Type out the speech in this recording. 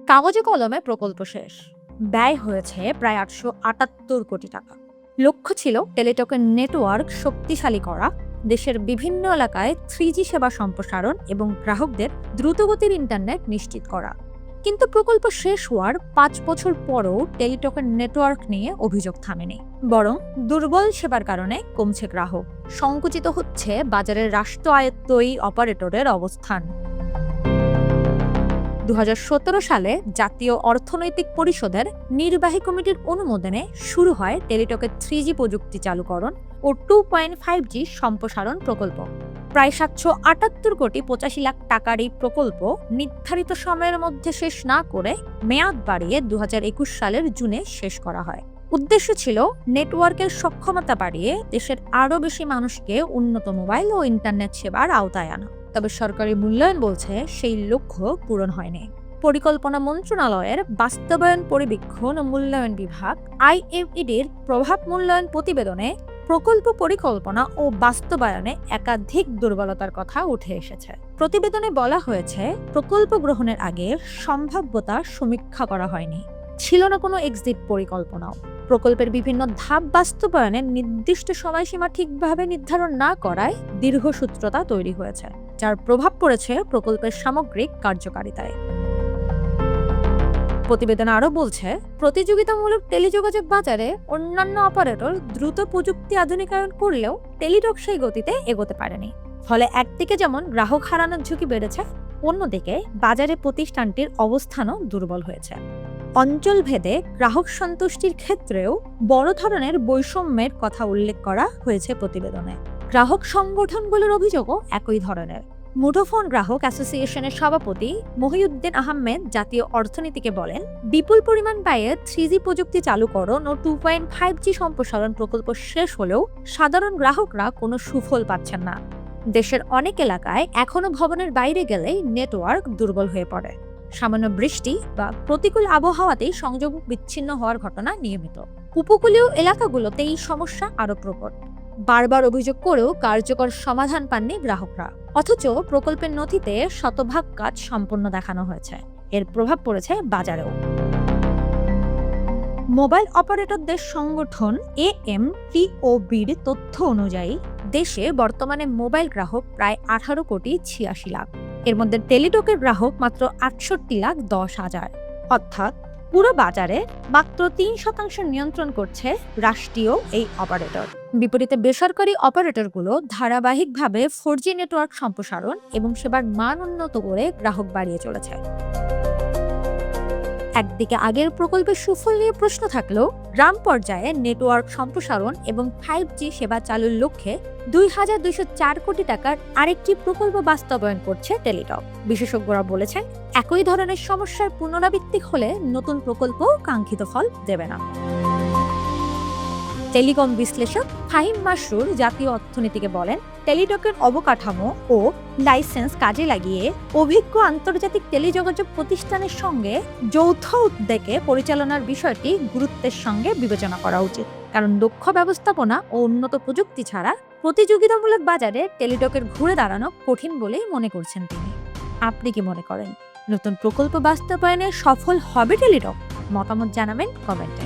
কাগজে কলমে প্রকল্প শেষ, ব্যয় হয়েছে প্রায় ৮৭৮ কোটি টাকা। লক্ষ্য ছিল টেলিটকের নেটওয়ার্ক শক্তিশালী করা, দেশের বিভিন্ন এলাকায় 3G সেবা সম্প্রসারণ এবং গ্রাহকদের দ্রুতগতির ইন্টারনেট নিশ্চিত করা। কিন্তু প্রকল্প শেষ হওয়ার ৫ বছর পরও টেলিটকের নেটওয়ার্ক নিয়ে অভিযোগ থামেনি, বরং দুর্বল সেবার কারণে কমছে গ্রাহক, সংকুচিত হচ্ছে বাজারের রাষ্ট্র আয়ত্ত এই অপারেটরের অবস্থান। ২০১৭ সালে জাতীয় অর্থনৈতিক পরিষদের নির্বাহী কমিটির অনুমোদনে শুরু হয় টেলিটকের 3G প্রযুক্তি চালুকরণ ও 2.5G সম্প্রসারণ প্রকল্প। প্রায় ৭৭৮ কোটি ৮৫ লাখ টাকার এই প্রকল্প নির্ধারিত সময়ের মধ্যে শেষ না করে মেয়াদ বাড়িয়ে ২০২১ সালের জুনে শেষ করা হয়। উদ্দেশ্য ছিল নেটওয়ার্কের সক্ষমতা বাড়িয়ে দেশের আরও বেশি মানুষকে উন্নত মোবাইল ও ইন্টারনেট সেবার আওতায় আনা। তবে সরকারি মূল্যায়ন বলছে সেই লক্ষ্য পূরণ হয়নি। পরিকল্পনা মন্ত্রণালয়ের বাস্তবায়ন পরিবীক্ষণ ও মূল্যায়ন বিভাগ IMEDর প্রভাব মূল্যায়ন প্রতিবেদনে প্রকল্প পরিকল্পনা ও বাস্তবায়নে একাধিক দুর্বলতার কথা উঠে এসেছে। প্রতিবেদনে বলা হয়েছে, প্রকল্প গ্রহণের আগে সম্ভাব্যতা সমীক্ষা করা হয়নি, ছিল না কোনো এক্সিট পরিকল্পনাও। প্রকল্পের বিভিন্ন ধাপ বাস্তবায়নের নির্দিষ্ট সময়সীমা ঠিকভাবে নির্ধারণ না করায় দীর্ঘসূত্রতা তৈরি হয়েছে, যার প্রভাব পড়েছে প্রকল্পের সামগ্রিক কার্যকারিতায়। প্রতিবেদন আরও বলছে, প্রতিযোগিতামূলক টেলিযোগাযোগ বাজারে অন্যান্য অপারেটর দ্রুত প্রযুক্তি আধুনিকায়ন করলেও টেলিটক সেই গতিতে এগোতে পারেনি। ফলে একদিকে যেমন গ্রাহক হারানোর ঝুঁকি বেড়েছে, অন্যদিকে বাজারে প্রতিষ্ঠানটির অবস্থানও দুর্বল হয়েছে। অঞ্চলভেদে গ্রাহক সন্তুষ্টির ক্ষেত্রেও বড় ধরনের বৈষম্যের কথা উল্লেখ করা হয়েছে প্রতিবেদনে। গ্রাহক সংগঠনগুলোর অভিযোগও একই ধরনের। মুঠোফোন গ্রাহক অ্যাসোসিয়েশনের সভাপতি মহিউদ্দিন আহমেদ জাতীয় অর্থনীতিকে বলেন, বিপুল পরিমাণ ব্যয়ে 3G প্রযুক্তি চালুকরণ ও 2.5G সম্প্রসারণ প্রকল্প শেষ হলেও সাধারণ গ্রাহকরা কোনো সুফল পাচ্ছেন না। দেশের অনেক এলাকায় এখনো ভবনের বাইরে গেলেই নেটওয়ার্ক দুর্বল হয়ে পড়ে। সামান্য বৃষ্টি বা প্রতিকূল আবহাওয়াতেই সংযোগ বিচ্ছিন্ন হওয়ার ঘটনা নিয়মিত। উপকূলীয় এলাকাগুলোতে এই সমস্যা আরও প্রকট। বারবার অভিযোগ করেও কার্যকর সমাধান পাননি গ্রাহকরা, অথচ প্রকল্পের নথিতে শতভাগ কাজ সম্পন্ন দেখানো হয়েছে। এর প্রভাব পড়েছে বাজারেও। মোবাইল অপারেটরদের সংগঠন AMTOBর তথ্য অনুযায়ী দেশে বর্তমানে মোবাইল গ্রাহক প্রায় 18 কোটি 86 লাখ। এর মধ্যে টেলিটকের গ্রাহক মাত্র 68 লাখ 10 হাজার, অর্থাৎ পুরো বাজারে মাত্র 3% নিয়ন্ত্রণ করছে রাষ্ট্রীয় এই অপারেটর। বিপরীতে বেসরকারি অপারেটরগুলো ধারাবাহিকভাবে 4G নেটওয়ার্ক সম্প্রসারণ এবং সেবার মান উন্নত করে গ্রাহক বাড়িয়ে চলেছে। একদিকে আগের প্রকল্পের সুফল নিয়ে প্রশ্ন থাকলেও গ্রাম পর্যায়ে নেটওয়ার্ক সম্প্রসারণ এবং 5G সেবা চালুর লক্ষ্যে ২,২০৪ কোটি টাকার আরেকটি প্রকল্প বাস্তবায়ন করছে টেলিটক। বিশেষজ্ঞরা বলেছেন, একই ধরনের সমস্যার পুনরাবৃত্তি হলে নতুন প্রকল্প কাঙ্ক্ষিত ফল দেবে না। টেলিকম বিশ্লেষক ফাহিম মাসরুর জাতীয় অর্থনীতিকে বলেন, টেলিটকের অবকাঠামো ও লাইসেন্স কাজে লাগিয়ে অভিজ্ঞ আন্তর্জাতিক টেলিযোগাযোগ প্রতিষ্ঠানের সঙ্গে যৌথ উদ্যোগে পরিচালনার বিষয়টি গুরুত্বের সঙ্গে বিবেচনা করা উচিত। কারণ দক্ষ ব্যবস্থাপনা ও উন্নত প্রযুক্তি ছাড়া প্রতিযোগিতামূলক বাজারে টেলিটকের ঘুরে দাঁড়ানো কঠিন বলেই মনে করছেন তিনি। আপনি কি মনে করেন, নতুন প্রকল্প বাস্তবায়নে সফল হবে টেলিটক? মতামত জানাবেন কমেন্টে।